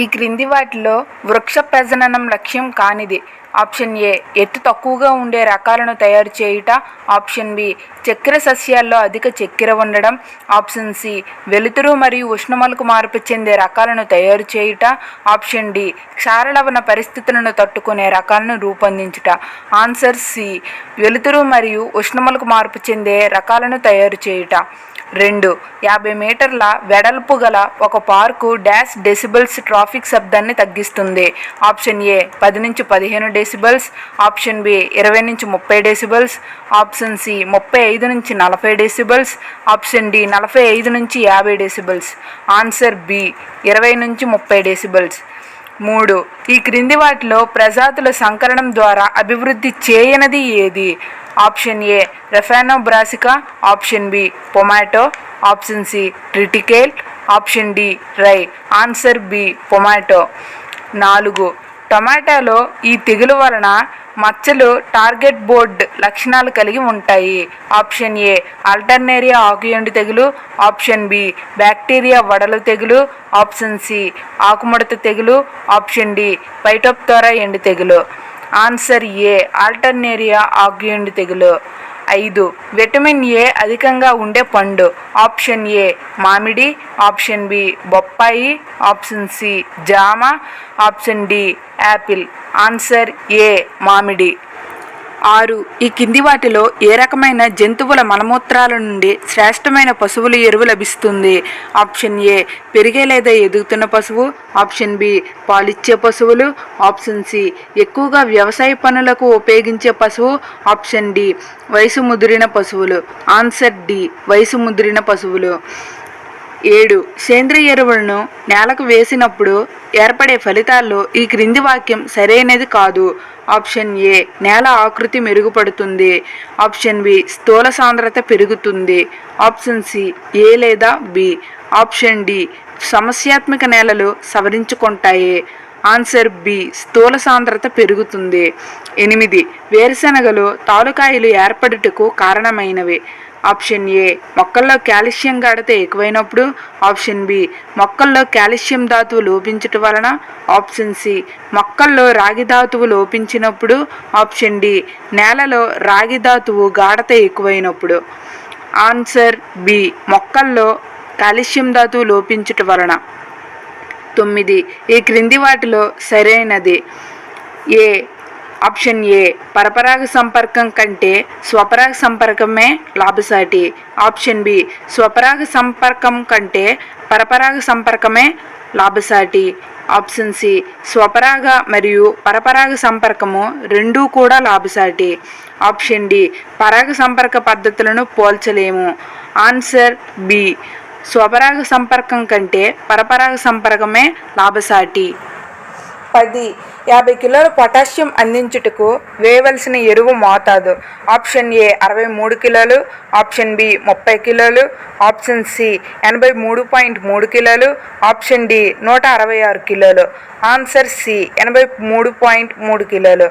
ఈ క్రింది వాటిలో వృక్ష ప్రజననం లక్ష్యం కానిది. ఆప్షన్ ఏ ఎత్తు తక్కువగా ఉండే రకాలను తయారు చేయుట. ఆప్షన్ బి చక్కెర సస్యాల్లో అధిక చక్కెర ఉండడం. ఆప్షన్ సి వెలుతురు మరియు ఉష్ణములకు మార్పు చెందే రకాలను తయారు చేయుట. ఆప్షన్ డి క్షారలవణ పరిస్థితులను తట్టుకునే రకాలను రూపొందించుట. ఆన్సర్ సి వెలుతురు మరియు ఉష్ణములకు మార్పు చెందే రకాలను తయారు చేయుట. 2. 50 మీటర్ల వెడల్పు గల ఒక పార్కు డాష్ డెసిబెల్స్ ట్రాఫిక్ శబ్దాన్ని తగ్గిస్తుంది. ఆప్షన్ ఏ 10 నుంచి 15 డెసిబెల్స్. ఆప్షన్ బి 20 నుంచి 30 డెసిబెల్స్. ఆప్షన్ సి 35 నుంచి 40 డెసిబెల్స్. ఆప్షన్ డి 45 నుంచి 50 డెసిబెల్స్. ఆన్సర్ బి 20 నుంచి 30 డెసిబెల్స్. 3. ఈ క్రింది వాటిలో ప్రజాతుల సంకరణం ద్వారా అభివృద్ధి చేయనిది ఏది? Option A Raphanobrassica. Option B pomato. Option C triticale. Option D rye. Answer B pomato. 4. టొమాటోలో ఈ తెగులు వలన మచ్చలు టార్గెట్ బోర్డ్ లక్షణాలు కలిగి ఉంటాయి. ఆప్షన్ ఏ ఆల్టర్నేరియా ఆకుఎండు తెగులు. ఆప్షన్ బి బ్యాక్టీరియా వడలు తెగులు. ఆప్షన్ సి ఆకుముడత తెగులు. ఆప్షన్ డి పైటోప్తోరా ఎండు తెగులు. ఆన్సర్ ఏ ఆల్టర్నేరియా ఆకుఎండు తెగులు. 5. విటమిన్ ఏ అధికంగా ఉండే పండు. ఆప్షన్ ఏ మామిడి. ఆప్షన్ బి బొప్పాయి. ఆప్షన్ సి జామ. Option D apple. Answer A మామిడి. 6. ఈ కింది వాటిలో ఏ రకమైన జంతువుల మలమూత్రాల నుండి శ్రేష్టమైన పశువుల ఎరువు లభిస్తుంది? ఆప్షన్ ఏ పెరిగే లేదా ఎదుగుతున్న పశువు. ఆప్షన్ బి పాలిచ్చే పశువులు. ఆప్షన్ సి ఎక్కువగా వ్యవసాయ పనులకు ఉపయోగించే పశువు. ఆప్షన్ డి వయసు ముదిరిన పశువులు. ఆన్సర్ డి వయసు ముదిరిన పశువులు. 7. సేంద్రియ ఎరువులను నేలకు వేసినప్పుడు ఏర్పడే ఫలితాల్లో ఈ క్రింది వాక్యం సరైనది కాదు. ఆప్షన్ ఏ నేల ఆకృతి మెరుగుపడుతుంది. ఆప్షన్ బి స్థూల సాంద్రత పెరుగుతుంది. ఆప్షన్ సి ఏ లేదా బి. ఆప్షన్ డి సమస్యాత్మక నేలలు సవరించుకుంటాయి. ఆన్సర్ బి స్థూల సాంద్రత పెరుగుతుంది. 8. వేరుశనగలు తాలుకాయలు ఏర్పడుటకు కారణమైనవి. ఆప్షన్ ఏ మొక్కల్లో కాల్షియం గాఢత ఎక్కువైనప్పుడు. ఆప్షన్ బి మొక్కల్లో కాల్షియం ధాతువు లోపించటం వలన. ఆప్షన్ సి మొక్కల్లో రాగి ధాతువు లోపించినప్పుడు. ఆప్షన్ డి నేలలో రాగి ధాతువు గాఢత ఎక్కువైనప్పుడు. ఆన్సర్ బి మొక్కల్లో కాల్షియం ధాతువు లోపించటం వలన. 9. ఈ క్రింది వాటిలో సరైనది ఏ. ఆప్షన్ ఏ పరపరాగ సంపర్కం కంటే స్వపరాగ సంపర్కమే లాభసాటి. ఆప్షన్ బి స్వపరాగ సంపర్కం కంటే పరపరాగ సంపర్కమే లాభసాటి. ఆప్షన్ సి స్వపరాగ మరియు పరపరాగ సంపర్కము రెండూ కూడా లాభసాటి. ఆప్షన్ డి పరాగ సంపర్క పద్ధతులను పోల్చలేము. ఆన్సర్ బి స్వపరాగ సంపర్కం కంటే పరపరాగ సంపర్కమే లాభసాటి. 10. 50 కిలోల పొటాషియం అందించుటకు వేయవలసిన ఎరువు మోతాదు. ఆప్షన్ ఏ 63 కిలోలు. ఆప్షన్ బి 30 కిలోలు. ఆప్షన్ సి 83.3 కిలోలు. ఆప్షన్ డి 166 కిలోలు. ఆన్సర్ సి 83.3 కిలోలు.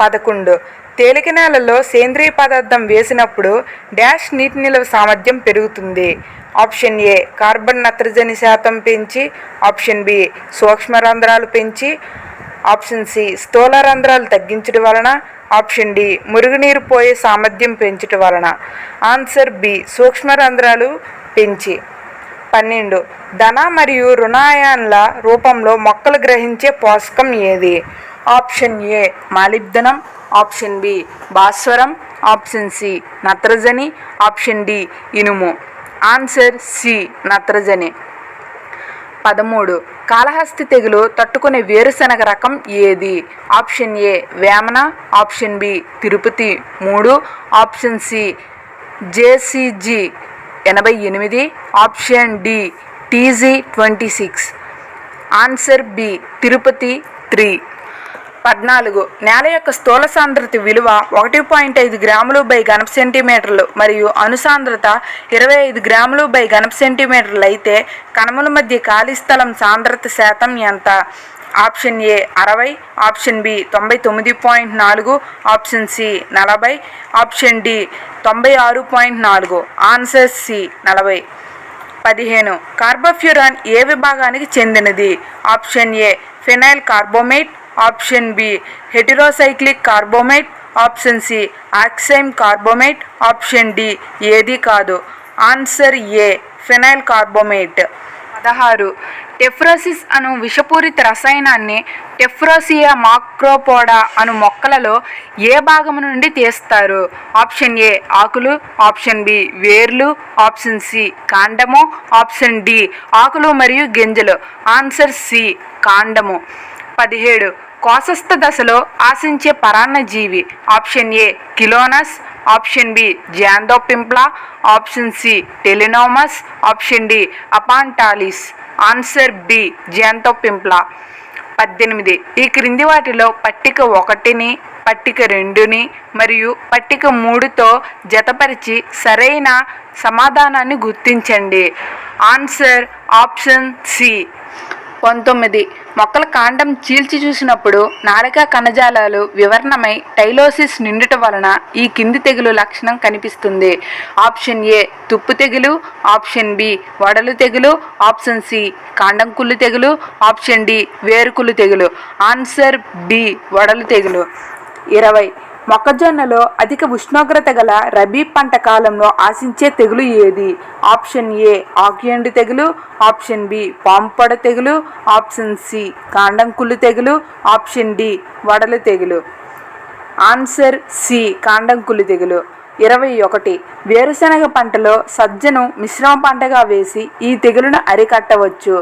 11. తేలిక నేలలో సేంద్రియ పదార్థం వేసినప్పుడు డాష్ నీటి నిల్వ సామర్థ్యం పెరుగుతుంది. ఆప్షన్ ఏ కార్బన్ నత్రజని శాతం పెంచి. ఆప్షన్ బి సూక్ష్మ రంధ్రాలు పెంచి. ఆప్షన్ సి స్థూల రంధ్రాలు తగ్గించడం వలన. ఆప్షన్ డి మురుగునీరు పోయే సామర్థ్యం పెంచడం వలన. ఆన్సర్ బి సూక్ష్మ రంధ్రాలు పెంచి. 12. ధన మరియు రుణాయాన్ల రూపంలో మొక్కలు గ్రహించే పోషకం ఏది? Option A molybdenum. Option B భాస్వరం. ఆప్షన్ సి నత్రజని. ఆప్షన్ డి ఇనుము. ఆన్సర్ సి నత్రజని. 13. కాళహస్తి తెగులు తట్టుకునే వేరుశనగ రకం ఏది? Option A Vemana. Option B Tirupati 3. Option C JCG 88. Option D TG 26. Answer B Tirupati 3. 14. నేల యొక్క స్థూల సాంద్రత విలువ 1.5 గ్రాములు బై ఘనపు సెంటీమీటర్లు మరియు అణుసాంద్రత 25 గ్రాములు బై ఘనపు సెంటీమీటర్లు అయితే కణముల మధ్య ఖాళీ స్థలం సాంద్రత శాతం ఎంత? Option A 60. Option B 99.4. Option C 40. Option D 96.4. Answer C 40. 15. Carbofuran ఏ విభాగానికి చెందినది? Option A phenyl carbamate, option B heterocyclic carbamate, option C oxime carbamate, option D ఏది కాదు. ఆన్సర్ ఏ ఫినైల్ కార్బోమేట్. 16. టెఫ్రోసిస్ అను విషపూరిత రసాయనాన్ని టెఫ్రోసియా మాక్రోపోడా అను మొక్కలలో ఏ భాగము నుండి తీస్తారు? ఆప్షన్ ఏ ఆకులు, ఆప్షన్ బి వేర్లు, ఆప్షన్ సి కాండము, ఆప్షన్ డి ఆకులు మరియు గింజలు. ఆన్సర్ సి కాండము. 17. కోశస్థ దశలో ఆశించే పరాన్నజీవి. Option A Chelonus, option B Xanthopimpla, option C Telenomus, option D Apanteles. Answer B Xanthopimpla. 18. ఈ క్రింది వాటిలో పట్టిక 1ని, పట్టిక 2ని మరియు పట్టిక 3తో జతపరిచి సరైన సమాధానాన్ని గుర్తించండి. Answer option C. 19. మొక్కల కాండం చీల్చి చూసినప్పుడు నాళికా కణజాలాలు వివరణమై టైలోసిస్ నిండుట వలన ఈ కింది తెగులు లక్షణం కనిపిస్తుంది. ఆప్షన్ ఏ తుప్పు తెగులు, ఆప్షన్ బి వడలు తెగులు, ఆప్షన్ సి కాండం కుళ్ళు తెగులు, ఆప్షన్ డి వేరుకుళ్ళు తెగులు. ఆన్సర్ బి వడలు తెగులు. 20. మొక్కజొన్నలో అధిక ఉష్ణోగ్రత గల రబీ పంట కాలంలో ఆశించే తెగులు ఏది? ఆప్షన్ ఏ ఆకుఎండు తెగులు, ఆప్షన్ బి పాంపొడ తెగులు, ఆప్షన్ సి కాండం కుళ్ళు తెగులు, ఆప్షన్ డి వడలు తెగులు. ఆన్సర్ సి కాండం కుళ్ళు తెగులు. 21. వేరుశనగ పంటలో సజ్జను మిశ్రమ పంటగా వేసి ఈ తెగులును అరికట్టవచ్చు.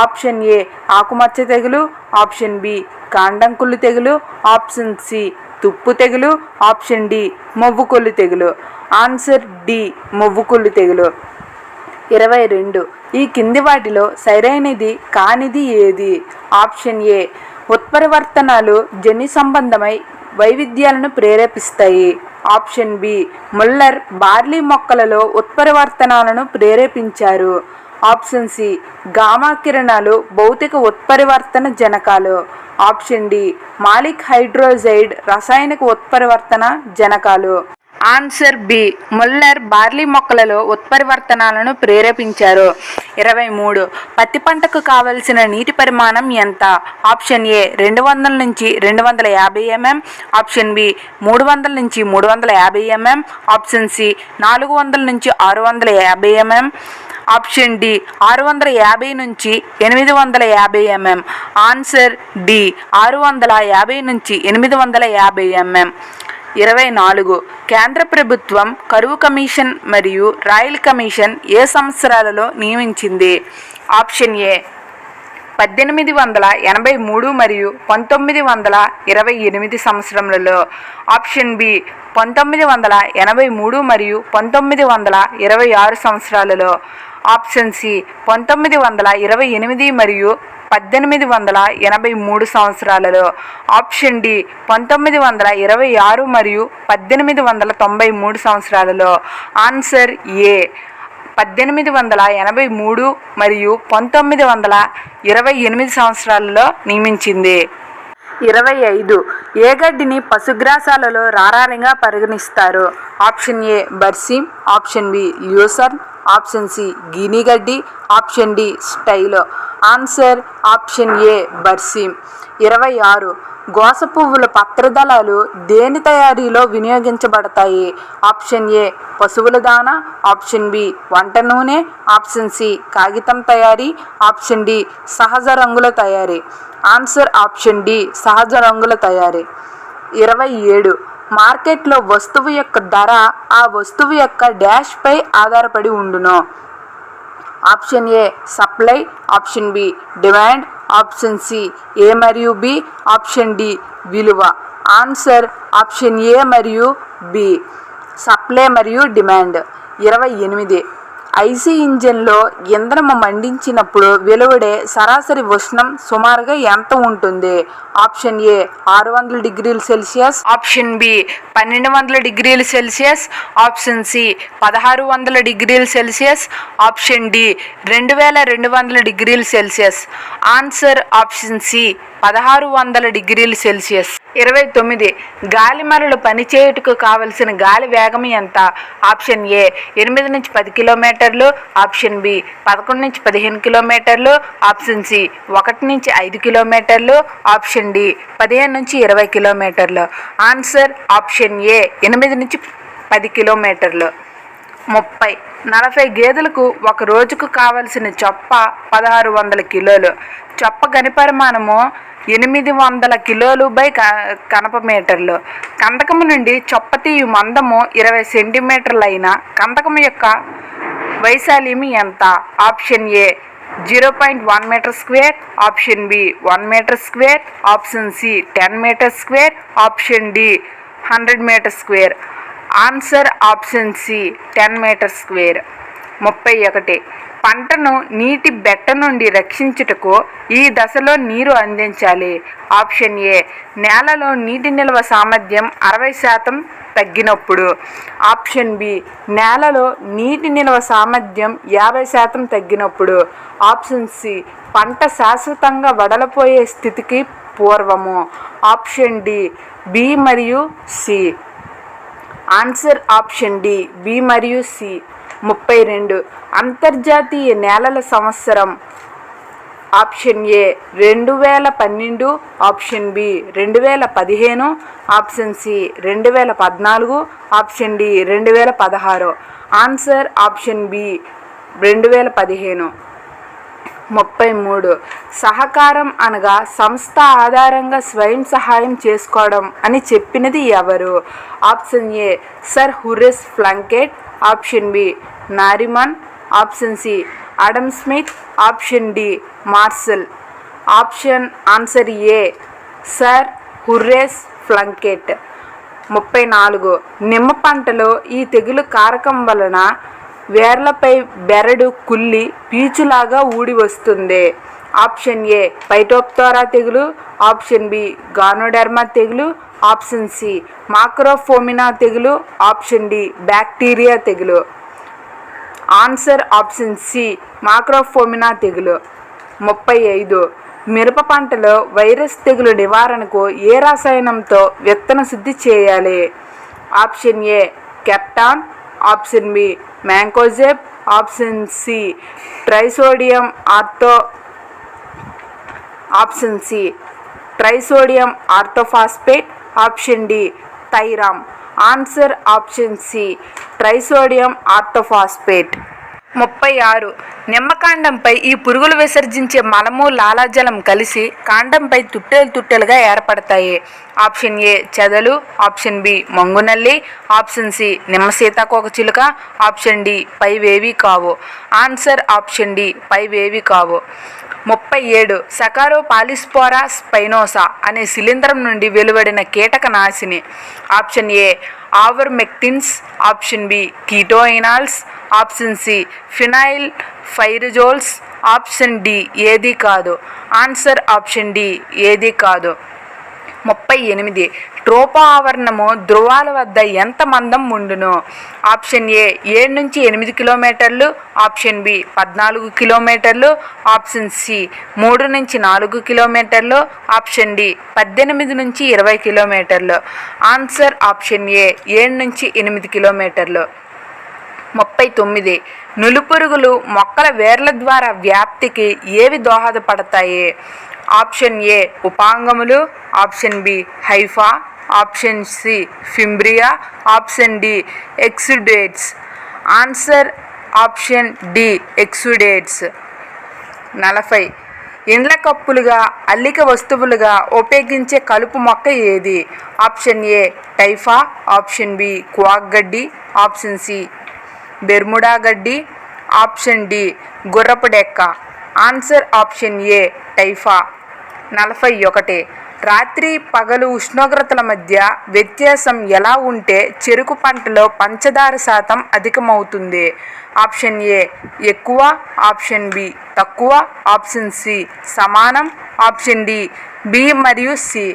ఆప్షన్ ఏ ఆకుమచ్చ తెగులు, ఆప్షన్ బి కాండం కుళ్ళు తెగులు, ఆప్షన్ సి తుప్పు తెగులు, ఆప్షన్ డి మొవ్వుకొల్లు తెగులు. ఆన్సర్ డి మొవ్వుకొల్లు తెగులు. 22. ఈ కింది వాటిలో సరైనది కానిది ఏది? ఆప్షన్ ఏ ఉత్పరివర్తనాలు జన్యు సంబంధమై వైవిధ్యాలను ప్రేరేపిస్తాయి. ఆప్షన్ బి ముల్లర్ బార్లీ మొక్కలలో ఉత్పరివర్తనాలను ప్రేరేపించారు. ఆప్షన్ సి గామా కిరణాలు భౌతిక ఉత్పరివర్తన జనకాలు. ఆప్షన్ డి మాలిక్ హైడ్రోజైడ్ రసాయనిక ఉత్పరివర్తన జనకాలు. ఆన్సర్ బి ముల్లర్ బార్లీ మొక్కలలో ఉత్పరివర్తనాలను ప్రేరేపించారు. 23. పత్తి పంటకు కావలసిన నీటి పరిమాణం ఎంత? ఆప్షన్ ఏ 200 నుంచి 250 mm, ఆప్షన్ బి 300 నుంచి 350 mm, ఆప్షన్ సి 400 నుంచి 650 mm, ఆప్షన్ డి 650 నుంచి 850 mm. ఆన్సర్ డి 650 నుంచి 850 mm. 24. కేంద్ర ప్రభుత్వం కరువు కమిషన్ మరియు రాయల్ కమిషన్ ఏ సంవత్సరాలలో నియమించింది? ఆప్షన్ ఏ 1883 మరియు 1928 సంవత్సరములలో, ఆప్షన్ బి 1983 మరియు 1926 సంవత్సరాలలో, ఆప్షన్ సి 1928 మరియు 1883 సంవత్సరాలలో, ఆప్షన్ డి 1926 మరియు 1893 సంవత్సరాలలో. ఆన్సర్ ఏ 1883 మరియు 1928 సంవత్సరాలలో నియమించింది. 25. ఏ గడ్డిని పశుగ్రాసాలలో రారాలిగా పరిగణిస్తారు? Option A berseem, option B lucerne, option C guinea గడ్డి, option D stylo. Answer option A berseem. 26. గోస పువ్వుల పత్రదళాలు దేని తయారీలో వినియోగించబడతాయి? ఆప్షన్ ఏ పశువుల దాణా, ఆప్షన్ బి వంట నూనె, ఆప్షన్ సి కాగితం తయారీ, ఆప్షన్ డి సహజ రంగుల తయారీ. ఆన్సర్ ఆప్షన్ డి సహజ రంగుల తయారీ. 27. మార్కెట్లో వస్తువు యొక్క ధర ఆ వస్తువు యొక్క డాష్ పై ఆధారపడి ఉండును. Option A supply, option B demand, option C A మరియు బి, ఆప్షన్ డి విలువ. ఆన్సర్ ఆప్షన్ ఏ మరియు బి సప్లై మరియు డిమాండ్. 28. ఐసీ ఇంజిన్లో ఇంధనం మండించినప్పుడు వెలువడే సరాసరి ఉష్ణం సుమారుగా ఎంత ఉంటుంది? ఆప్షన్ ఏ 600 డిగ్రీల సెల్సియస్, ఆప్షన్ బి 1200 డిగ్రీల సెల్సియస్, ఆప్షన్ సి 1600 డిగ్రీల సెల్సియస్, ఆప్షన్ డి 2200 డిగ్రీల సెల్సియస్. ఆన్సర్ ఆప్షన్ సి 1600 డిగ్రీల సెల్సియస్. 29. గాలిమరలు పనిచేయుటకు కావలసిన గాలి వేగం ఎంత? ఆప్షన్ ఏ 8 నుంచి 10 కిలోమీటర్లు, ఆప్షన్ బి 11 నుంచి 15 కిలోమీటర్లు, ఆప్షన్ సి 1 నుంచి 5 కిలోమీటర్లు, ఆప్షన్ డి 15 నుంచి 20 కిలోమీటర్లు. ఆన్సర్ ఆప్షన్ ఏ 8 నుంచి 10 కిలోమీటర్లు. 30. 40 గేదెలకు ఒక రోజుకు కావలసిన చొప్ప 1600 కిలోలు. చొప్ప గనిపరిమాణము 800 కిలోలు బై కనప మీటర్లు. కందకము నుండి చొప్ప తీయు మందము 20 సెంటీమీటర్లు అయిన కందకము యొక్క వైశాల్యము ఎంత? Option A 0.1 meter square, option B 1 meter square, option C 10 meter square, option D 100 meter square. Answer option C 10 meter square. 31. పంటను నీటి బెట్ట నుండి రక్షించుటకు ఈ దశలో నీరు అందించాలి. ఆప్షన్ ఏ నేలలో నీటి నిల్వ సామర్థ్యం 60% తగ్గినప్పుడు, ఆప్షన్ బి నేలలో నీటి నిల్వ సామర్థ్యం 50% తగ్గినప్పుడు, ఆప్షన్ సి పంట శాశ్వతంగా వడలపోయే స్థితికి పూర్వము, ఆప్షన్ డి బి మరియు C. Answer option D B మరియు సి. 32. అంతర్జాతీయ నేలల సంవత్సరం. Option A 2012, option B 2015, option C 2014, option D 2016. Answer option B 2015. 33. సహకారం అనగా సంస్థ ఆధారంగా స్వయం సహాయం చేసుకోవడం అని చెప్పినది ఎవరు? Option A sir Horace Plunkett, option B Nariman, option C Adam Smith, option D Marshall. Answer A sir Horace Plunkett. 34. నిమ్మ పంటలో ఈ తెగులు కారకం వలన వేర్లపై బెరడు కుళ్ళి పీచులాగా ఊడి వస్తుంది. ఆప్షన్ ఏ పైటోప్తోరా తెగులు, ఆప్షన్ బి గానోడెర్మా తెగులు, ఆప్షన్ సి మాక్రోఫోమినా తెగులు, ఆప్షన్ డి బ్యాక్టీరియా తెగులు. ఆన్సర్ ఆప్షన్ సి మాక్రోఫోమినా తెగులు. 35. మిరప పంటలో వైరస్ తెగులు నివారణకు ఏ రసాయనంతో విత్తన శుద్ధి చేయాలి? Option A captan, option B mancozeb, option C trisodium orthophosphate, option D thiram. Answer option C trisodium orthophosphate. 36. నిమ్మకాండంపై ఈ పురుగులు విసర్జించే మలము లాలాజలం కలిసి కాండంపై తుట్టెలుగా ఏర్పడతాయి. ఆప్షన్ ఏ చెదలు, ఆప్షన్ బి మంగునల్లి, ఆప్షన్ సి నిమ్మ సీతాకోకచిలుక, ఆప్షన్ డి పైవేవి కావు. ఆన్సర్ ఆప్షన్ డి పైవేవి కావు. 37. సకారో పాలిస్పోరా స్పైనోసా అనే శిలీంధ్రం నుండి వెలువడిన కీటక నాశిని. Option A avermectins, option B ketoenols, option C phenyl pyrazoles, option D ఏది కాదు. ఆన్సర్ ఆప్షన్ డి ఏది కాదు. 38. ట్రోపా ఆవరణము ధ్రువాల వద్ద ఎంత మందం ఉండును? ఆప్షన్ ఏ 7 నుంచి 8 కిలోమీటర్లు, ఆప్షన్ బి 14 కిలోమీటర్లు, ఆప్షన్ సి 3 నుంచి 4 కిలోమీటర్లు, ఆప్షన్ డి 18 నుంచి 20 కిలోమీటర్లు. ఆన్సర్ ఆప్షన్ ఏ 7 నుంచి 8 కిలోమీటర్లు. 39. నులిపురుగులు మొక్కల వేర్ల ద్వారా వ్యాప్తికి ఏవి దోహదపడతాయి? ఆప్షన్ ఏ ఉపాంగములు, option B hypha, option C fimbria, option D exudates. Answer option D exudates. 40. ఇండ్ల కప్పులుగా అల్లిక వస్తువులుగా ఉపయోగించే కలుపు మొక్క ఏది? Option A Typha, option B quack గడ్డి, ఆప్షన్ సి బెర్ముడా గడ్డి, ఆప్షన్ డి గుర్రపు డెక్క. Answer option A టైఫా. 41. రాత్రి పగలు ఉష్ణోగ్రతల మధ్య వ్యత్యాసం ఎలా ఉంటే చెరుకు పంటలో పంచదార శాతం అధికమవుతుంది? ఆప్షన్ ఏ ఎక్కువ, ఆప్షన్ బి తక్కువ, ఆప్షన్ సి సమానం, ఆప్షన్ డి బి మరియు సి.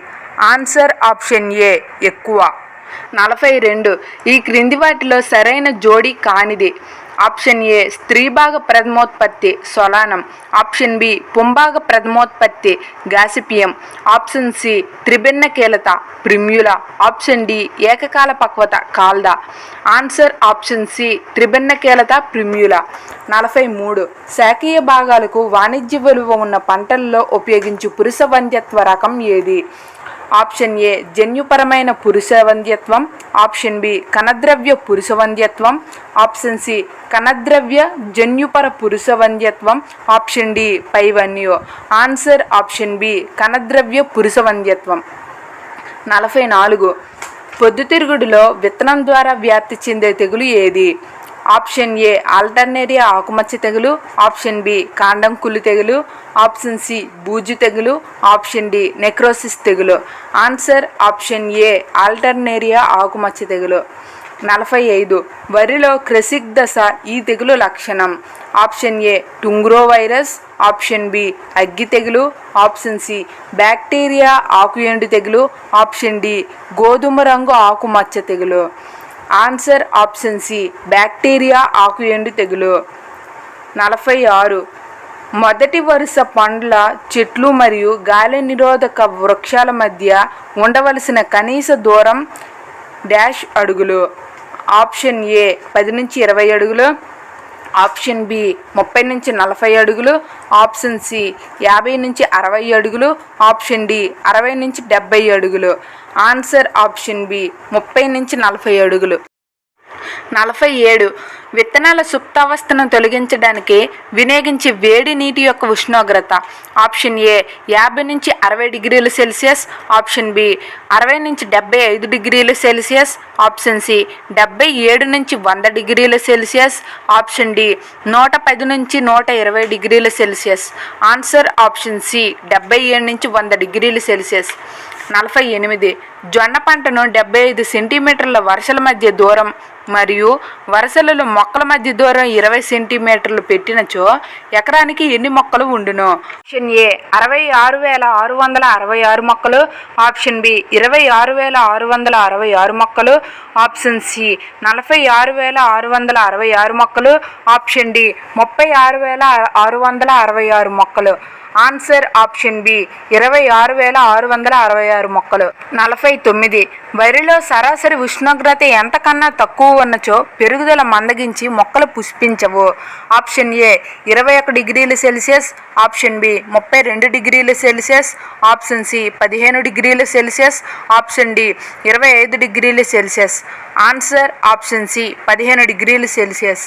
ఆన్సర్ ఆప్షన్ ఏ ఎక్కువ. 42. ఈ క్రింది వాటిలో సరైన జోడీ కానిది? ఆప్షన్ ఏ స్త్రీభాగ ప్రథమోత్పత్తి సొలానం, ఆప్షన్ బి పుంభాగ ప్రథమోత్పత్తి గాసిపియం, ఆప్షన్ సి త్రిభిన్న కీలత ప్రిమ్యులా, ఆప్షన్ డి ఏకకాల పక్వత కాల్దా. ఆన్సర్ ఆప్షన్ సి త్రిభిన్న కీలత ప్రిమ్యులా. 43 శాఖీయ భాగాలకు వాణిజ్య విలువ ఉన్న పంటల్లో ఉపయోగించు పురుష వంధ్యత్వ రకం ఏది? ఆప్షన్ ఏ జన్యుపరమైన పురుష వంధ్యత్వం, ఆప్షన్ బి కణద్రవ్య పురుష వంధ్యత్వం, ఆప్షన్ సి కణద్రవ్య జన్యుపర పురుష వంధ్యత్వం, ఆప్షన్ డి పైవన్యో. ఆన్సర్ ఆప్షన్ బి కణద్రవ్య పురుష వంధ్యత్వం. 44 పొద్దుతిరుగుడులో విత్తనం ద్వారా వ్యాప్తి చెందే తెగులు ఏది? ఆప్షన్ ఏ ఆల్టర్నేరియా ఆకుమచ్చ తెగులు, ఆప్షన్ బి కాండం కుళ్ళు తెగులు, ఆప్షన్ సి బూజు తెగులు, ఆప్షన్ డి నెక్రోసిస్ తెగులు. ఆన్సర్ ఆప్షన్ ఏ ఆల్టర్నేరియా ఆకుమచ్చ తెగులు. 45 వరిలో క్రెసిక్ దశ ఈ తెగులు లక్షణం. Option A tungro virus, option B అగ్గి తెగులు, ఆప్షన్ సి బ్యాక్టీరియా ఆకు ఎండు తెగులు, ఆప్షన్ డి గోధుమ రంగు ఆకుమచ్చ తెగులు. ఆన్సర్ ఆప్షన్ సి బ్యాక్టీరియా ఆకు ఎండు తెగులు. 46 మొదటి వరుస పండ్ల చెట్లు మరియు గాలి నిరోధక వృక్షాల మధ్య ఉండవలసిన కనీస దూరం డాష్ అడుగులు. ఆప్షన్ ఏ 10 నుంచి 20 అడుగులు, ఆప్షన్ బి 30 నుంచి 40 అడుగులు, ఆప్షన్ సి 50 నుంచి 60 అడుగులు, ఆప్షన్ డి 60 నుంచి 70 అడుగులు. ఆన్సర్ ఆప్షన్ బి 30 నుంచి 40 అడుగులు. 47 విత్తనాల సుప్తావస్థను తొలగించడానికి వినియోగించే వేడి నీటి యొక్క ఉష్ణోగ్రత. ఆప్షన్ ఏ 50 నుంచి 60 డిగ్రీల సెల్సియస్, ఆప్షన్ బి 60 నుంచి 75 డిగ్రీల సెల్సియస్, ఆప్షన్ సి 77 నుంచి 100 డిగ్రీల సెల్సియస్, ఆప్షన్ డి 110 నుంచి 120 డిగ్రీల సెల్సియస్. ఆన్సర్ ఆప్షన్ సి 77 నుంచి 100 డిగ్రీల సెల్సియస్. 48 జొన్న పంటను 75 సెంటీమీటర్ల వరుసల మధ్య దూరం మరియు వరుసలలో మొక్కల మధ్య దూరం 20 సెంటీమీటర్లు పెట్టినచో ఎకరానికి ఎన్ని మొక్కలు ఉండును? ఆప్షన్ ఏ 66,666 మొక్కలు, ఆప్షన్ బి 26,666 మొక్కలు, ఆప్షన్ సి 46,666 మొక్కలు, ఆప్షన్ డి 36,666 మొక్కలు. ఆన్సర్ ఆప్షన్ బి 26,666 మొక్కలు. 49 వరిలో సరాసరి ఉష్ణోగ్రత ఎంతకన్నా తక్కువ ఉన్నచో పెరుగుదల మందగించి మొక్కలు పుష్పించవు. ఆప్షన్ ఏ 21 డిగ్రీల సెల్సియస్, ఆప్షన్ బి 32 డిగ్రీల సెల్సియస్, ఆప్షన్ సి 15 డిగ్రీల సెల్సియస్, ఆప్షన్ డి 25 డిగ్రీల సెల్సియస్. ఆన్సర్ ఆప్షన్ సి 15 డిగ్రీల సెల్సియస్.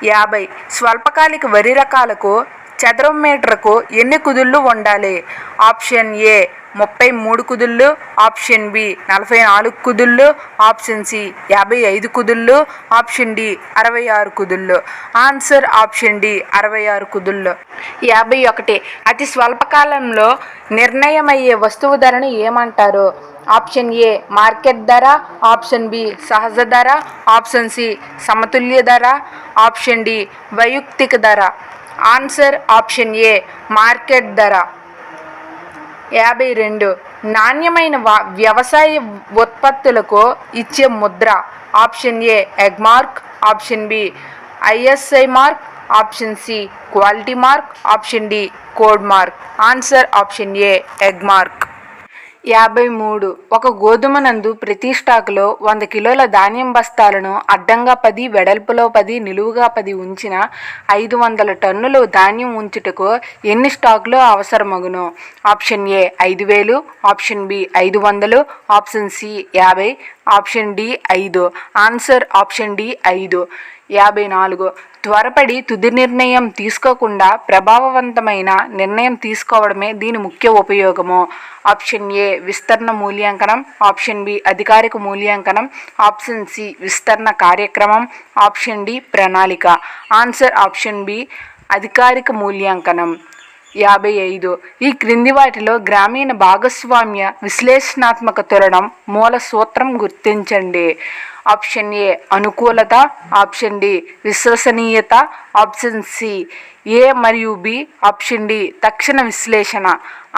50 స్వల్పకాలిక వరి రకాలకు చదరం మీటర్కు ఎన్ని కుదుళ్ళు ఉండాలి? ఆప్షన్ ఏ 33 కుదుళ్ళు, ఆప్షన్ బి 44 కుదుళ్ళు, ఆప్షన్ సి 55 కుదుళ్ళు, ఆప్షన్ డి 66 కుదుళ్ళు. ఆన్సర్ ఆప్షన్ డి 66 కుదుళ్ళు. 51 అతి స్వల్పకాలంలో నిర్ణయమయ్యే వస్తువు ధరను ఏమంటారు? ఆప్షన్ ఏ మార్కెట్ ధర, ఆప్షన్ బి సహజ ధర, ఆప్షన్ సి సమతుల్య ధర, ఆప్షన్ డి వైయక్తిక ధర. ఆన్సర్ ఆప్షన్ ఏ మార్కెట్ ధర. 52 నాణ్యమైన వ్యవసాయ ఉత్పత్తులకు ఇచ్చే ముద్ర. Option A Agmark, option B ISI mark, option C quality mark, option D code mark. Answer option A Agmark. 53 ఒక గోధుమ నందు ప్రతి స్టాకులో 100 కిలోల ధాన్యం బస్తాలను అడ్డంగా 10, వెడల్పులో 10, నిలువుగా 10 ఉంచిన 500 టన్నులు ధాన్యం ఉంచుటకు ఎన్ని స్టాకులు అవసరమగును? Option A 5,000, option B 500, option C 50, option D 5. Answer option D 5. 54 త్వరపడి తుది నిర్ణయం తీసుకోకుండా ప్రభావవంతమైన నిర్ణయం తీసుకోవడమే దీని ముఖ్య ఉపయోగము. ఆప్షన్ ఏ విస్తరణ మూల్యాంకనం, ఆప్షన్ బి అధికారిక మూల్యాంకనం, ఆప్షన్ సి విస్తరణ కార్యక్రమం, ఆప్షన్ డి ప్రణాళిక. ఆన్సర్ ఆప్షన్ బి అధికారిక మూల్యాంకనం. 55 ఈ క్రింది వాటిలో గ్రామీణ భాగస్వామ్య విశ్లేషణాత్మక తులనం మూల సూత్రం గుర్తించండి. ఆప్షన్ ఏ అనుకూలత, ఆప్షన్ డి విశ్వసనీయత, ఆప్షన్ సి ఏ మరియు బి, ఆప్షన్ డి తక్షణ విశ్లేషణ.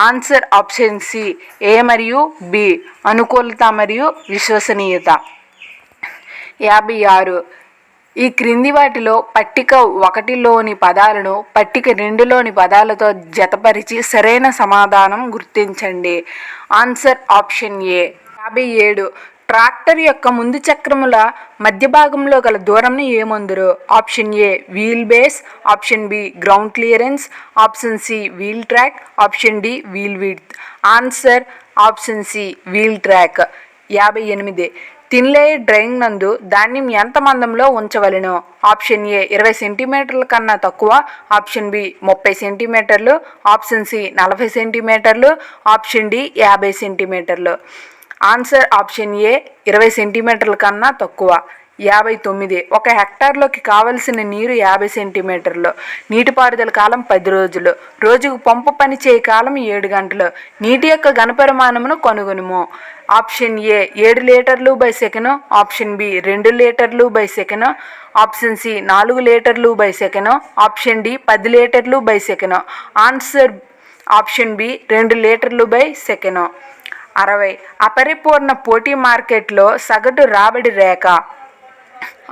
ఆన్సర్ ఆప్షన్ సి ఏ మరియు బి అనుకూలత మరియు విశ్వసనీయత. 56 ఈ క్రింది వాటిలో పట్టిక 1లోని పదాలను పట్టిక 2లోని పదాలతో జతపరిచి సరైన సమాధానం గుర్తించండి. ఆన్సర్ ఆప్షన్ ఏ. 57. ట్రాక్టర్ యొక్క ముందు చక్రముల మధ్య భాగంలో గల దూరంని ఏమందురు? Option A wheel base, option B ground clearance, option C wheel track, option D wheel width. Answer option C wheel track. 58. Thin layer drying నందు ధాన్యం ఎంత మందంలో ఉంచవలెను? ఆప్షన్ ఏ 20 సెంటీమీటర్ల కన్నా తక్కువ, ఆప్షన్ బి 30 సెంటీమీటర్లు, ఆప్షన్ సి 40 సెంటీమీటర్లు, ఆప్షన్ డి 50 సెంటీమీటర్లు. Answer option ఏ 20 సెంటీమీటర్ల కన్నా తక్కువ. 59. 1 హెక్టార్లోకి కావలసిన నీరు 50 సెంటీమీటర్లు. నీటిపారుదల కాలం 10 రోజులు. రోజుకు పంపు పని చేయ కాలం 7 గంటలు. నీటి యొక్క ఘనపరిమాణమును కనుగొనుము. ఆప్షన్ ఏ 7 లీటర్లు బై సెకను, ఆప్షన్ బి 2 లీటర్లు బై సెకను, ఆప్షన్ సి 4 లీటర్లు బై సెకను, ఆప్షన్ డి 10 లీటర్లు by second. Answer option B 2 లీటర్లు బై సెకను. 60. అపరిపూర్ణ పోటీ మార్కెట్లో సగటు రాబడి రేఖ.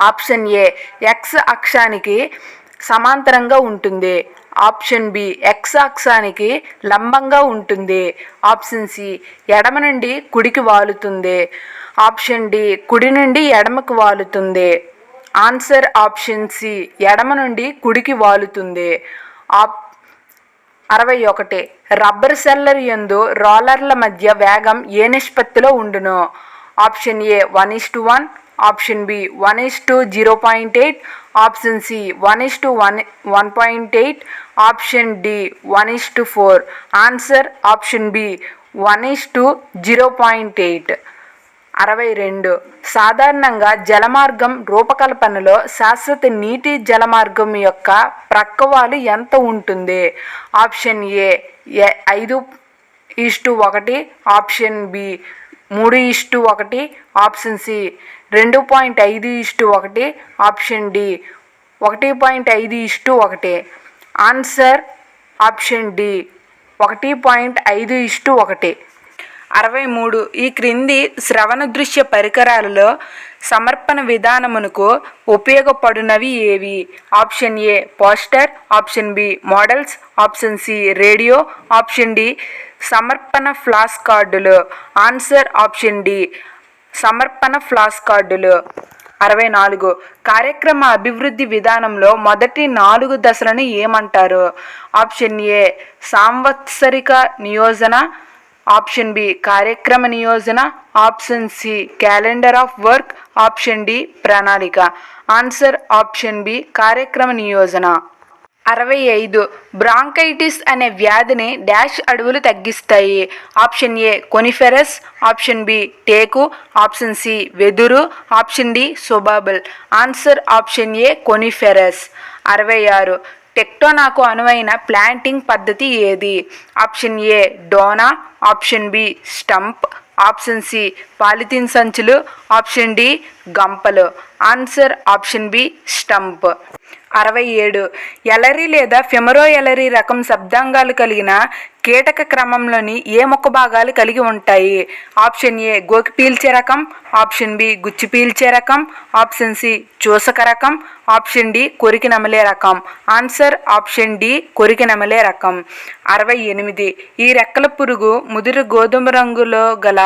ఆప్షన్ ఏ ఎక్స్ అక్షానికి సమాంతరంగా ఉంటుంది, ఆప్షన్ బి ఎక్స్ అక్షానికి లంబంగా ఉంటుంది, ఆప్షన్ సి ఎడమ నుండి కుడికి వాలుతుంది, ఆప్షన్ డి కుడి నుండి ఎడమకు వాలుతుంది. ఆన్సర్ ఆప్షన్ సి ఎడమ నుండి కుడికి వాలుతుంది. 61. రబ్బర్ సెల్లర్ యందు రోలర్ల మధ్య వేగం ఏ నిష్పత్తిలో ఉండును? Option A 1:1, option B 1:0.8, option C 1:1.8, option D 1:4. Answer option B 1:0.8. 62. సాధారణంగా జలమార్గం రూపకల్పనలో శాశ్వత నీటి జలమార్గం యొక్క ప్రక్కవాలు ఎంత ఉంటుంది? Option A 5:1, option B 3:1, option C 2.5:1, option D 1.5:1. Answer option D 1.5:1. 63. ఈ క్రింది శ్రవణ దృశ్య పరికరాలలో సమర్పణ విధానమునకు ఉపయోగపడునవి ఏవి? Option A poster, option B models, option C radio, option D సమర్పణ ఫ్లాష్ కార్డులు. ఆన్సర్ ఆప్షన్ డి సమర్పణ ఫ్లాష్ కార్డులు. 64. కార్యక్రమ అభివృద్ధి విధానంలో మొదటి 4 దశలను ఏమంటారు? ఆప్షన్ ఏ సాంవత్సరిక నియోజన, ఆప్షన్ బి కార్యక్రమ నియోజన, option C calendar of work, option D ప్రణాళిక. ఆన్సర్ ఆప్షన్ బి కార్యక్రమ నియోజన. 65. బ్రాంకైటిస్ అనే వ్యాధిని డాష్ అడవులు తగ్గిస్తాయి? Option A coniferous, option B టేకు, ఆప్షన్ సి వెదురు, option D subabul. Answer option A coniferous. 66. టెక్టోనాకు అనువైన ప్లాంటింగ్ పద్ధతి ఏది? ఆప్షన్ ఏ డోనా, option B stump, option C polythene సంచులు, ఆప్షన్ డి గంపలు. Answer option B stump. 67. ఎలరి లేదా ఫెమరో ఎలరి రకం శబ్దాంగాలు కలిగిన కీటక క్రమంలోని ఏ ముఖ భాగాలు కలిగి ఉంటాయి? ఆప్షన్ ఏ గోకి పీల్చే రకం, ఆప్షన్ బి గుచ్చి పీల్చే రకం, ఆప్షన్ సి చూసక రకం, ఆప్షన్ డి కొరికి నమలే రకం. ఆన్సర్ ఆప్షన్ డి కొరికి నమలే రకం. 68. ఈ రెక్కల పురుగు ముదురు గోధుమ రంగులో గల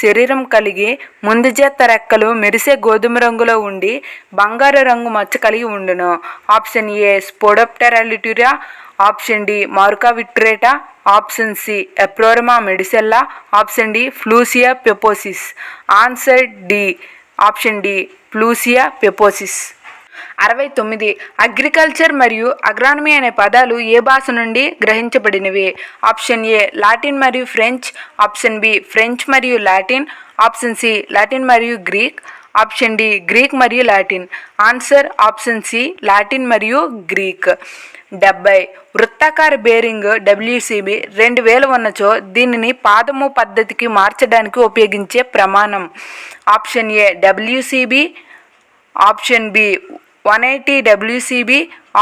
శరీరం కలిగి ముందు జెత్త రెక్కలు మెరిసే గోధుమ రంగులో ఉండి బంగారు రంగు మచ్చ కలిగి ఉండును. Option A Spodoptera litura, option D Maruca vitrata, option C ఎప్లోరమా మెడిసెల్లా, option D Plusia peponis. Answer D option D Plusia peponis. 69. Agriculture మరియు అగ్రానమీ అనే పదాలు ఏ భాష నుండి గ్రహించబడినవి? ఆప్షన్ ఏ లాటిన్ మరియు ఫ్రెంచ్, ఆప్షన్ బి ఫ్రెంచ్ మరియు లాటిన్, ఆప్షన్ సి లాటిన్ మరియు గ్రీక్, ఆప్షన్ డి గ్రీక్ మరియు Latin. Answer option C Latin మరియు గ్రీక్. 70. వృత్తాకార బేరింగ్ WCB 2000 ఉన్నచో దీనిని పాదము పద్ధతికి మార్చడానికి ఉపయోగించే ప్రమాణం? Option A WCB, option B 180 WCB,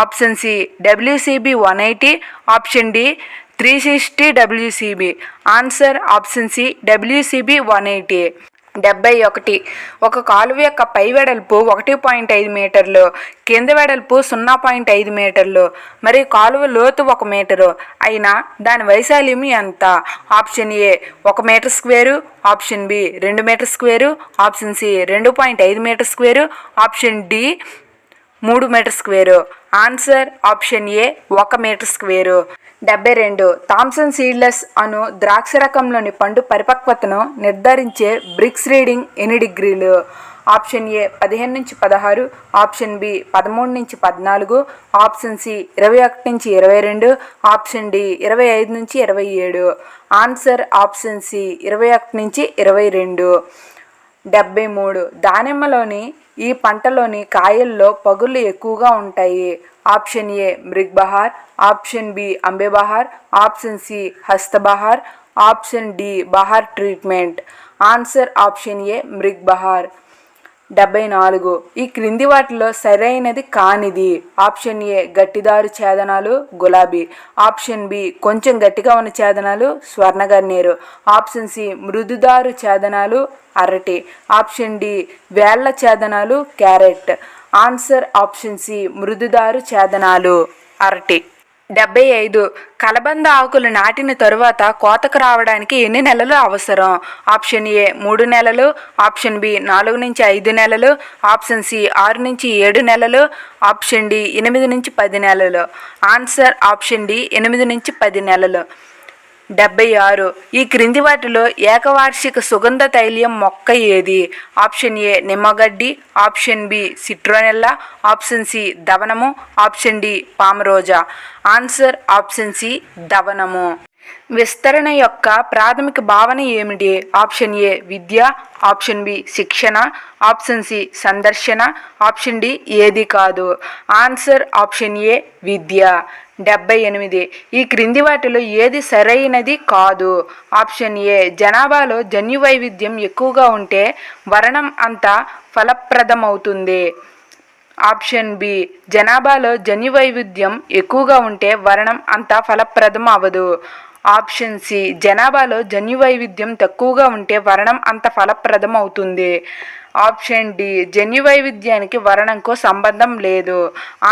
option C WCB 180, option D 360 WCB. Answer option C WCB 180. 71. ఒక కాలువ యొక్క పై వెడల్పు 1.5 మీటర్లు, కింద వెడల్పు 0.5 మీటర్లు మరియు కాలువ లోతు 1 మీటరు అయినా దాని వైశాల్యం ఎంత? Option A 1 metre square, option B 2 metre square, option C 2.5 metre square, option D 3 metre square. Answer option A 1 metre square. 72. Thompson seedless అను ద్రాక్ష రకంలోని పండు పరిపక్వతను నిర్ధారించే బ్రిక్స్ రీడింగ్ ఎన్ని డిగ్రీలు? ఆప్షన్ ఏ 15 నుంచి 16, ఆప్షన్ బి 13 నుంచి 14, ఆప్షన్ సి 21 నుంచి 22, ఆప్షన్ డి 25 నుంచి 27. ఆన్సర్ ఆప్షన్ సి 21 నుంచి 22. 73. దానిమ్మలోని ఈ పంటలోని కాయల్లో పగుళ్ళు ఎక్కువగా ఉంటాయి. Option A mrig bahar, option B ambe bahar, option C hasta bahar, option D bahar treatment. Answer option A mrig bahar. 74. ఈ క్రింది వాటిలో సరైనది కానిది? ఆప్షన్ ఏ గట్టిదారు ఛేదనాలు గులాబీ, ఆప్షన్ బి కొంచెం గట్టిగా ఉన్న ఛేదనాలు స్వర్ణగన్నేరు, ఆప్షన్ సి మృదుదారు ఛేదనాలు అరటి, ఆప్షన్ డి వేళ్ల ఛేదనాలు క్యారెట్. ఆన్సర్ ఆప్షన్ సి మృదుదారు ఛేదనాలు అరటి. 75. కలబంద ఆకులు నాటిన తరువాత కోతకు రావడానికి ఎన్ని నెలలు అవసరం? ఆప్షన్ ఏ 3 నెలలు, ఆప్షన్ బి 4 నుంచి 5 నెలలు, ఆప్షన్ సి 6 నుంచి 7 నెలలు, ఆప్షన్ డి 8 నుంచి 10 నెలలు. ఆన్సర్ ఆప్షన్ డి 8 నుంచి 10 నెలలు. 76. ఈ క్రింది వాటిలో ఏకవార్షిక సుగంధ తైలం మొక్క ఏది? ఆప్షన్ ఏ నిమ్మగడ్డి, option B citronella, option C దవనము, option D palmarosa. Answer option C దవనము. విస్తరణ యొక్క ప్రాథమిక భావన ఏమిటి? ఆప్షన్ ఏ విద్య, ఆప్షన్ బి శిక్షణ, ఆప్షన్ సి సందర్శన, ఆప్షన్ డి ఏది కాదు. ఆన్సర్ ఆప్షన్ ఏ విద్య. 78. ఈ క్రింది వాటిలో ఏది సరైనది కాదు? ఆప్షన్ ఏ జనాభాలో జన్యు వైవిధ్యం ఎక్కువగా ఉంటే వర్ణం అంతా ఫలప్రదమవుతుంది, ఆప్షన్ బి జనాభాలో జన్యు వైవిధ్యం ఎక్కువగా ఉంటే వర్ణం అంతా ఫలప్రదం అవ్వదు, ఆప్షన్ సి జనాభాలో జన్యు వైవిధ్యం తక్కువగా ఉంటే వర్ణం అంత ఫలప్రదం అవుతుంది, ఆప్షన్ డి జన్యు వైవిధ్యానికి వర్ణంకు సంబంధం లేదు.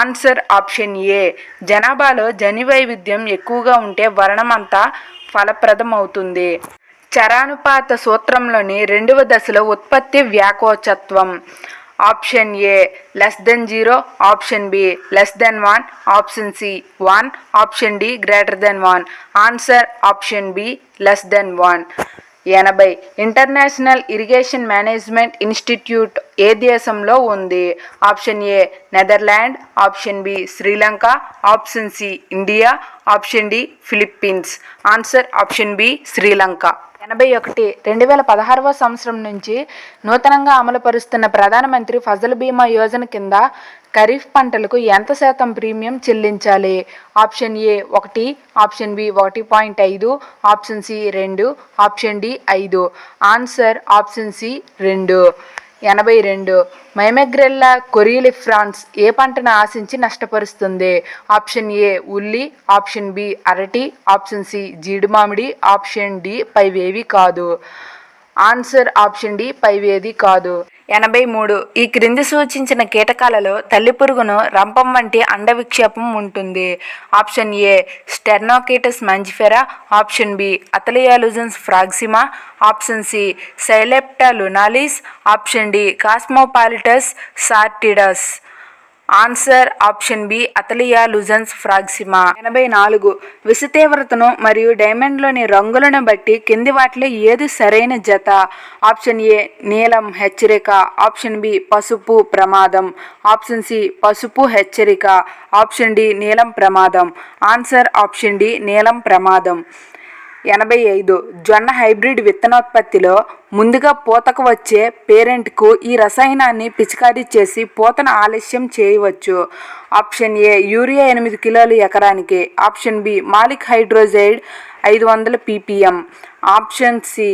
ఆన్సర్ ఆప్షన్ ఏ జనాభాలో జన్యు వైవిధ్యం ఎక్కువగా ఉంటే వర్ణం అంతా ఫలప్రదం అవుతుంది. చరానుపాత సూత్రంలోని 2వ దశలో ఉత్పత్తి వ్యాకోచత్వం. Option A <0, option B <1, option C 1, option D <1. Answer option B <1. 80. International Irrigation Management Institute ఏ దేశంలో ఉంది? Option A Netherland, option B Sri Lanka, option C India, option D Philippines. Answer option B Sri Lanka. 81. 2016వ సంవత్సరం నుంచి నూతనంగా అమలుపరుస్తున్న ప్రధానమంత్రి ఫసల్ బీమా యోజన కింద ఖరీఫ్ పంటలకు ఎంత శాతం ప్రీమియం చెల్లించాలి? Option A 1, option B 1.5, option C 2, option D 5. Answer option C 2. 82. మైమెగ్రెల్లా కొరియోలిఫ్రాన్స్ ఏ పంటను ఆశించి నష్టపరుస్తుంది? ఆప్షన్ ఏ ఉల్లి, ఆప్షన్ బి అరటి, ఆప్షన్ సి జీడి మామిడి, ఆప్షన్ డి పైవేవి కాదు. ఆన్సర్ ఆప్షన్ డి పైవేది కాదు. 83. ఈ క్రింది సూచించిన కీటకాలలో తల్లి పురుగును రంపం వంటి అండ విక్షేపం ఉంటుంది. Option A Sternochetus mangiferae, option B Athalia lugens proxima, option C Sylepta lunalis, option D Cosmopolites sordidus. Answer option B Athalia lugens proxima. 84. విష తీవ్రతను మరియు డైమండ్లోని రంగులను బట్టి కింది వాటిలో ఏది సరైన జత? ఆప్షన్ ఏ నీలం హెచ్చరిక, ఆప్షన్ బి పసుపు ప్రమాదం, ఆప్షన్ సి పసుపు హెచ్చరిక, ఆప్షన్ డి నీలం ప్రమాదం. ఆన్సర్ ఆప్షన్ డి నీలం ప్రమాదం. 85. జొన్న హైబ్రిడ్ విత్తనోత్పత్తిలో ముందుగా పూతకు వచ్చే పేరెంట్కు ఈ రసాయనాన్ని పిచికారీ చేసి పూతను ఆలస్యం చేయవచ్చు. ఆప్షన్ ఏ యూరియా 8 కిలోలు ఎకరానికి, option B maleic hydrazide 500 ppm, option C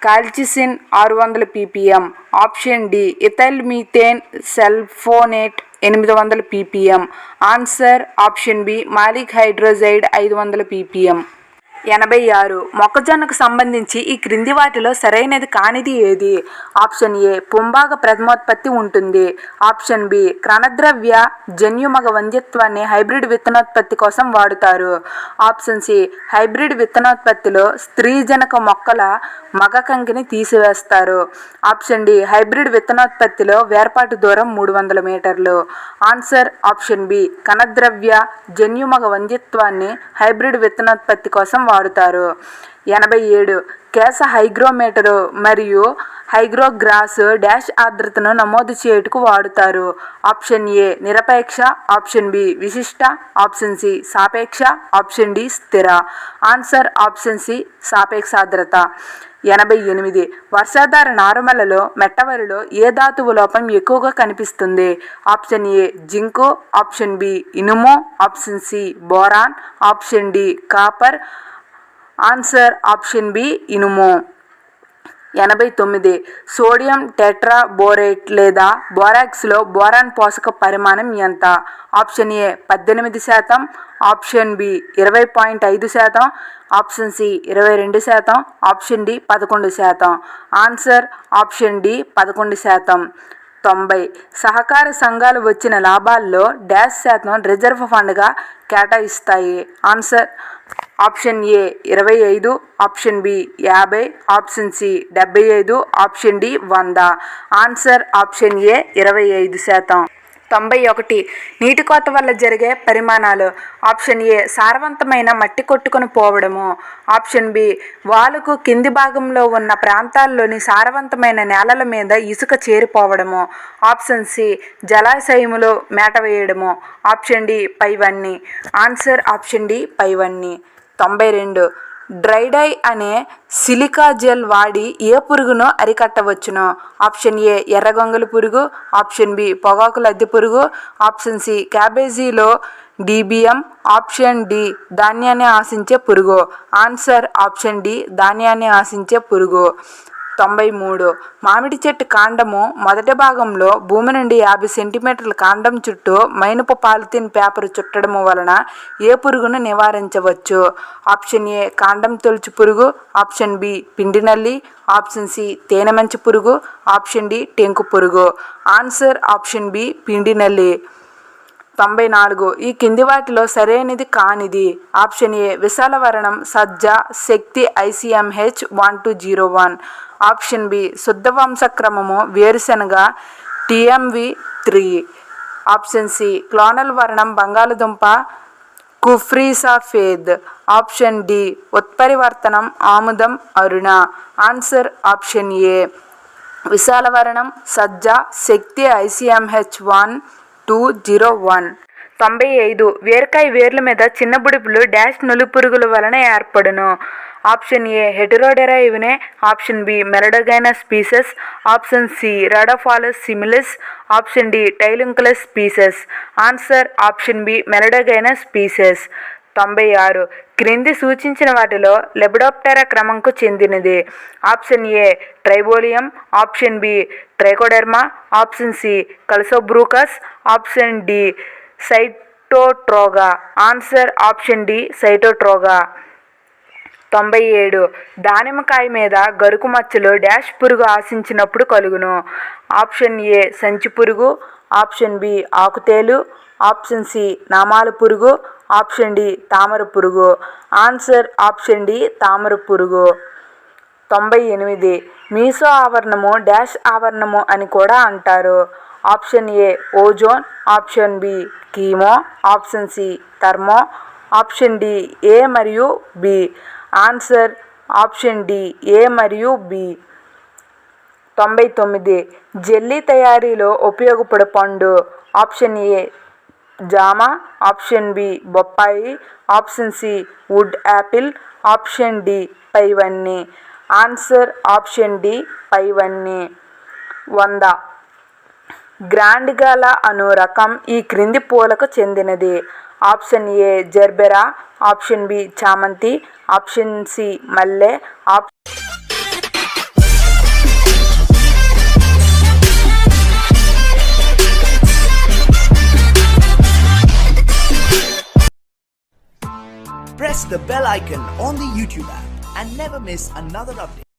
colchicine 600 ppm, option D ethyl methane sulphonate 800 ppm. Answer option B maleic hydrazide 500 ppm. 86. మొక్కజొన్నకు సంబంధించి ఈ క్రింది వాటిలో సరైనది కానిది ఏది? ఆప్షన్ ఏ పుంబాగ ప్రథమోత్పత్తి ఉంటుంది. ఆప్షన్ బి క్రమద్రవ్య జన్యుమగ వంద్యత్వాన్ని హైబ్రిడ్ విత్తనోత్పత్తి కోసం వాడుతారు. ఆప్షన్ సి హైబ్రిడ్ విత్తనోత్పత్తిలో స్త్రీజనక మొక్కల మగ కంకిని తీసివేస్తారు. ఆప్షన్ డి హైబ్రిడ్ విత్తనోత్పత్తిలో వేర్పాటు దూరం 300 మీటర్లు. ఆన్సర్ ఆప్షన్ బి కణద్రవ్య జన్యుమగ వంద్యత్వాన్ని హైబ్రిడ్ విత్తనోత్పత్తి కోసం వాడుతారు. 87. కేస హైగ్రోమీటరు మరియు హైగ్రోగ్రాస్ డాష్ ఆర్ద్రతను నమోదు చేయుటకు వాడుతారు. ఆప్షన్ ఏ నిరపేక్ష, ఆప్షన్ బి విశిష్ట, ఆప్షన్ సి సాపేక్ష, ఆప్షన్ డి స్థిర. ఆన్సర్ ఆప్షన్ సి సాపేక్షార్ద్రత. 88. వర్షాధార నారుమలలో మెట్టవరిలో ఏ ధాతువు లోపం ఎక్కువగా కనిపిస్తుంది? Option A zinc, option B ఇనుము, option C boron, option D copper. Answer option B ఇనుము. 89. సోడియం టెట్రాబోరేట్ లేదా బోరాక్స్లో బోరాన్ పోషక పరిమాణం ఎంత? Option A 18%, option B 20.5%, option C 22%, option D 11%. Answer option D 11%. 90. సహకార సంఘాలు వచ్చిన లాభాల్లో డాష్ శాతం రిజర్వ్ ఫండ్గా కేటాయిస్తాయి. Answer option A 25, option B 50, option C 75, option D 100. Answer option A 25%. 91. నీటి కోత వల్ల జరిగే పరిమాణాలు. ఆప్షన్ ఏ సారవంతమైన మట్టి కొట్టుకొని పోవడము, ఆప్షన్ బి వాలుకు కింది భాగంలో ఉన్న ప్రాంతాల్లోని సారవంతమైన నేలల మీద ఇసుక చేరిపోవడము, ఆప్షన్ సి జలాశయములో మేట వేయడము, ఆప్షన్ డి పైవన్నీ. ఆన్సర్ ఆప్షన్ డి పైవన్నీ. 92. డ్రై డై అనే సిలికా జెల్ వాడి ఏ పురుగును అరికట్టవచ్చును? ఆప్షన్ ఏ ఎర్రగొంగలి పురుగు, ఆప్షన్ బి పొగాకు లద్దె పురుగు, ఆప్షన్ సి క్యాబేజీలో డీబియం, ఆప్షన్ డి ధాన్యాన్ని ఆశించే పురుగు. ఆన్సర్ ఆప్షన్ డి ధాన్యాన్ని ఆశించే పురుగు. 93. మామిడి చెట్టు కాండము మొదటి భాగంలో భూమి నుండి 50 సెంటీమీటర్ల కాండం చుట్టూ మైనపు పాలిథిన్ పేపర్ చుట్టడం వలన ఏ పురుగును నివారించవచ్చు? ఆప్షన్ ఏ కాండం తొలుచు పురుగు, ఆప్షన్ బి పిండి నల్లి, ఆప్షన్ సి తేనె మంచి పురుగు, ఆప్షన్ డి టెంకు పురుగు. ఆన్సర్ ఆప్షన్ బి పిండి నల్లి. 94. ఈ కింది వాటిలో సరైనది కానిది? ఆప్షన్ ఏ విశాలవర్ణం సజ్జ శక్తి ICMH 1201, ఆప్షన్ బి శుద్ధ వంశక్రమము వేరుశెనగ TMV3, ఆప్షన్ సి క్లోనల్ వర్ణం బంగాళదుంప కుఫ్రీసాఫేద్, ఆప్షన్ డి ఉత్పరివర్తనం ఆముదం అరుణ. ఆన్సర్ ఆప్షన్ ఏ విశాలవర్ణం సజ్జ శక్తి ICMH 1201. 95. వేరుకాయ వేర్ల మీద చిన్న బుడిపులు డాష్ నులిపురుగుల వలన ఏర్పడును. Option A Heterodera avenae, option B Meloidogyne species, option C Radopholus similis, option D Tylenchulus species. Answer option B Meloidogyne species. 96. క్రింది సూచించిన వాటిలో లెబిడోప్టెరా క్రమంకు చెందినది? Option A Tribolium, option B Trichoderma, option C Callosobruchus, option D Sitotroga. Answer option D Sitotroga. 97. దానిమ్మకాయ మీద గరుకు మచ్చలు dash పురుగు ఆశించినప్పుడు కలుగును? ఆప్షన్ ఏ సంచి పురుగు, ఆప్షన్ బి ఆకుతేలు, ఆప్షన్ సి నామాల పురుగు, ఆప్షన్ డి తామర పురుగు. ఆన్సర్ ఆప్షన్ డి తామర పురుగు. 98. మీసో ఆవరణము డాష్ ఆవరణము అని కూడా అంటారు? Option A ozone, option B chemo, option C thermo, option D A మరియు B. Answer option D A మరియు బి. 99. జెల్లీ తయారీలో ఉపయోగపడే పండు? ఆప్షన్ ఏ జామ, ఆప్షన్ బి బొప్పాయి, option C wood apple, option D పైవన్నీ. ఆన్సర్ ఆప్షన్ డి పైవన్నీ. 100. Grand గాలా అను రకం ఈ క్రింది పూలకు చెందినది? Option A gerbera, option B చామంతి, ఆప్షన్ సి మల్లె, Press the bell icon on the YouTube app and never miss another update.